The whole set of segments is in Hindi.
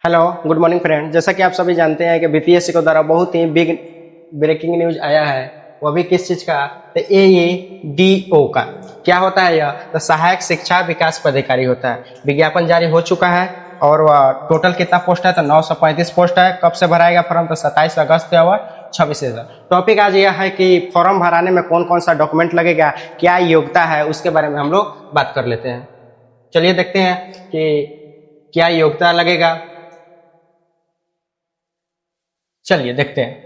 Hello, good morning friend. जैसा कि आप सभी जानते हैं कि बीपीएससी को द्वारा बहुत ही बिग ब्रेकिंग न्यूज आया है। वो भी किस चीज का? तो AEDO का। क्या होता है यह? तो सहायक शिक्षा विकास पदाधिकारी होता है। विज्ञापन जारी हो चुका है और वह टोटल कितना पोस्ट है? तो 935 पोस्ट है। कब से भराएगा फॉर्म? तो 27 अगस्त और 26 टॉपिक आज यह है कि फॉर्म भराने में कौन कौन सा डॉक्यूमेंट लगेगा, क्या योग्यता है, उसके बारे में हम लोग बात कर लेते हैं। चलिए देखते हैं कि क्या योग्यता लगेगा। चलिए देखते हैं।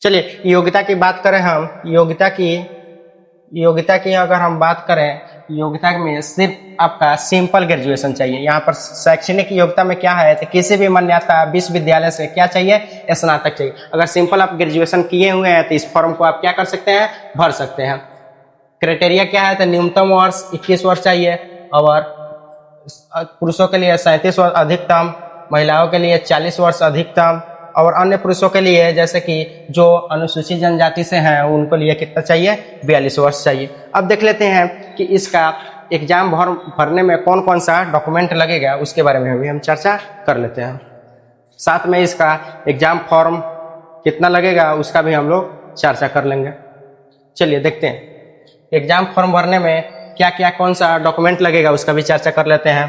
चलिए योग्यता की बात करें हम। योग्यता की अगर हम बात करें, योग्यता में सिर्फ आपका सिंपल ग्रेजुएशन चाहिए। यहाँ पर शैक्षणिक योग्यता में क्या है? तो किसी भी मान्यता विश्वविद्यालय से क्या चाहिए? स्नातक चाहिए। अगर सिंपल आप ग्रेजुएशन किए हुए हैं तो इस फॉर्म को आप क्या कर सकते हैं? भर सकते हैं। क्राइटेरिया क्या है? तो न्यूनतम वर्ष 21 वर्ष चाहिए और पुरुषों के लिए 37 वर्ष अधिकतम, महिलाओं के लिए 40 वर्ष अधिकतम और अन्य पुरुषों के लिए जैसे कि जो अनुसूचित जनजाति से हैं उनको लिए कितना चाहिए? 42 वर्ष चाहिए। अब देख लेते हैं कि इसका एग्जाम भरने में कौन कौन सा डॉक्यूमेंट लगेगा, उसके बारे में भी हम चर्चा कर लेते हैं। साथ में इसका एग्जाम फॉर्म कितना लगेगा उसका भी हम लोग चर्चा कर लेंगे। चलिए देखते हैं एग्जाम फॉर्म भरने में क्या क्या कौन सा डॉक्यूमेंट लगेगा, उसका भी चर्चा कर लेते हैं।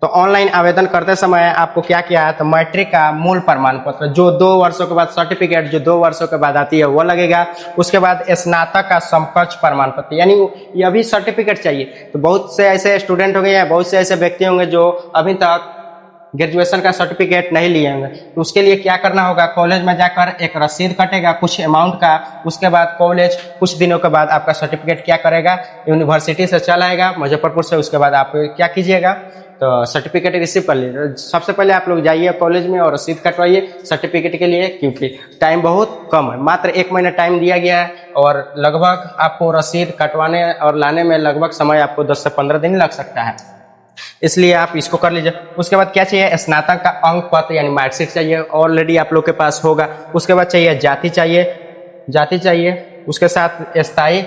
तो ऑनलाइन आवेदन करते समय आपको क्या किया है? तो मैट्रिक का मूल प्रमाण पत्र, जो 2 वर्षों के बाद सर्टिफिकेट जो 2 वर्षों के बाद आती है वो लगेगा। उसके बाद स्नातक का समकक्ष प्रमाण पत्र, यानी यह भी सर्टिफिकेट चाहिए। तो बहुत से ऐसे स्टूडेंट होंगे या बहुत से ऐसे व्यक्ति होंगे जो अभी तक ग्रेजुएशन का सर्टिफिकेट नहीं लिए होंगे। तो उसके लिए क्या करना होगा? कॉलेज में जाकर एक रसीद कटेगा कुछ अमाउंट का। उसके बाद कॉलेज कुछ दिनों के बाद आपका सर्टिफिकेट क्या करेगा? यूनिवर्सिटी से चला आएगा मुजफ्फरपुर से। उसके बाद आप क्या कीजिएगा? तो सर्टिफिकेट रिसीव कर लीजिए। सबसे पहले आप लोग जाइए कॉलेज में और रसीद कटवाइए सर्टिफिकेट के लिए, क्योंकि टाइम बहुत कम है, मात्र 1 महीना टाइम दिया गया है और लगभग आपको रसीद कटवाने और लाने में लगभग समय आपको 10 से 15 दिन लग सकता है, इसलिए आप इसको कर लीजिए। उसके बाद क्या चाहिए? स्नातक का अंक पत्र यानी मार्कशीट चाहिए, ऑलरेडी आप लोग के पास होगा। उसके बाद चाहिए जाति चाहिए। उसके साथ स्थायी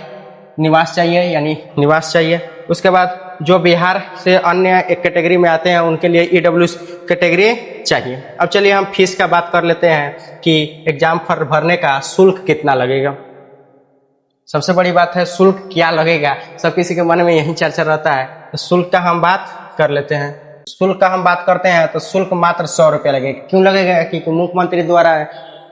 निवास चाहिए यानी निवास चाहिए। उसके बाद जो बिहार से अन्य एक कैटेगरी में आते हैं उनके लिए EWS कैटेगरी चाहिए। अब चलिए हम फीस का बात कर लेते हैं कि एग्जाम फॉर्म भरने का शुल्क कितना लगेगा। सबसे बड़ी बात है शुल्क क्या लगेगा, सब किसी के मन में यही चर्चा रहता है। तो शुल्क का हम बात कर लेते हैं। शुल्क का हम बात करते हैं तो शुल्क मात्र 100 रुपया लगेगा। क्यों लगेगा? क्योंकि मुख्यमंत्री द्वारा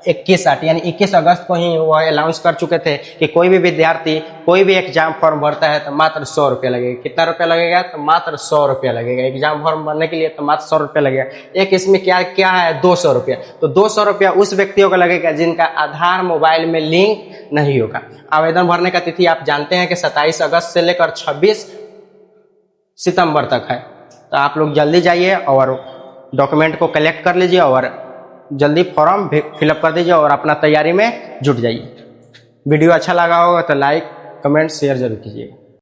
21 यानी 21 अगस्त को ही वो अनाउंस कर चुके थे कि कोई भी विद्यार्थी कोई भी एग्जाम फॉर्म भरता है तो मात्र 100 रुपया लगेगा। कितना रुपया लगेगा? तो मात्र 100 रुपया लगेगा। एग्जाम फॉर्म भरने के लिए तो मात्र 100 रुपया लगेगा। एक इसमें क्या क्या है? 200 रुपया। तो 200 रुपया उस व्यक्तियों को लगेगा जिनका आधार मोबाइल में लिंक नहीं होगा। आवेदन भरने का तिथि आप जानते हैं कि 27 अगस्त से लेकर 26 सितंबर तक है। तो आप लोग जल्दी जाइए और डॉक्यूमेंट को कलेक्ट कर लीजिए और जल्दी फॉर्म फिलअप कर दीजिए और अपना तैयारी में जुट जाइए। वीडियो अच्छा लगा होगा तो लाइक कमेंट शेयर जरूर कीजिएगा।